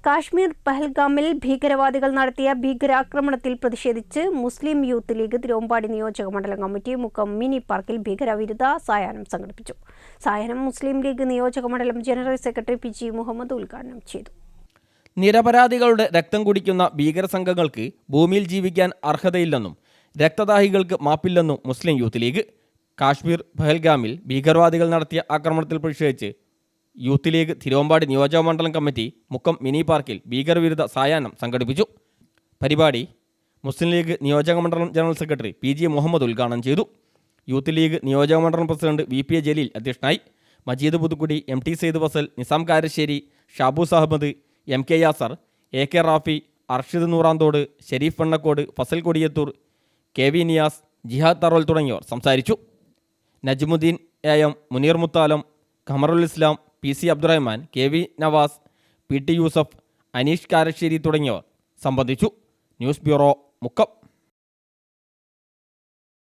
കാശ്മീർ പഹൽഗാമിൽ ഭീകരവാദികൾ നടത്തിയ ഭീകരാക്രമണത്തിൽ പ്രതിഷേധിച്ച് മുസ്ലിം യൂത്ത് ലീഗ് തിരുവമ്പാടി നിയോജക മണ്ഡലം കമ്മിറ്റി മുക്കം മിനി പാർക്കിൽ ഭീകരവിരുദ്ധ സായാഹ്നം സംഘടിപ്പിച്ചു. സായാഹ്നം മുസ്ലിം ലീഗ് നിയോജക മണ്ഡലം ജനറൽ സെക്രട്ടറി പി.ജി. മുഹമ്മദ് ഉദ്ഘാടനം ചെയ്തു. നിരപരാധികളുടെ രക്തം കുടിക്കുന്ന ഭീകര സംഘങ്ങൾക്ക് ഭൂമിയിൽ ജീവിക്കാൻ അർഹതയില്ലെന്നും രക്തദാഹികൾക്ക് മാപ്പില്ലെന്നും മുസ്ലിം യൂത്ത് ലീഗ്. കാശ്മീർ പഹൽഗാമിൽ ഭീകരവാദികൾ നടത്തിയ ആക്രമണത്തിൽ പ്രതിഷേധിച്ച് യൂത്ത് ലീഗ് തിരുവമ്പാടി നിയോജക മണ്ഡലം കമ്മിറ്റി മുക്കം മിനി പാർക്കിൽ ഭീകരവിരുദ്ധ സായാഹ്നം സംഘടിപ്പിച്ചു. പരിപാടി മുസ്ലിം ലീഗ് നിയോജക മണ്ഡലം ജനറൽ സെക്രട്ടറി പി.ജി. മുഹമ്മദ് ഉദ്ഘാടനം ചെയ്തു. യൂത്ത് ലീഗ് നിയോജക മണ്ഡലം പ്രസിഡന്റ് വി.പി. ജലീൽ അധ്യക്ഷനായി. Majeed Puthukkudi, MT. Sayed Fazal, Nizam Karassery, Shabooz Ahammed, MK. Yasar, AK. Rafi, Arshid Noorathode, Shereef Vannakkode, Fazal Kodiyathur, KV. Niyas, Jihad Tharol തുടങ്ങിയവർ സംസാരിച്ചു. Najmuddeen AM, Muneer Muthalam, Khamarul Islam, PC. Abdurahman, KV. Navas, PT. Yusuf, Aneesh Karassery തുടങ്ങിയവർ സംബന്ധിച്ചു. News bureau, Mukkam.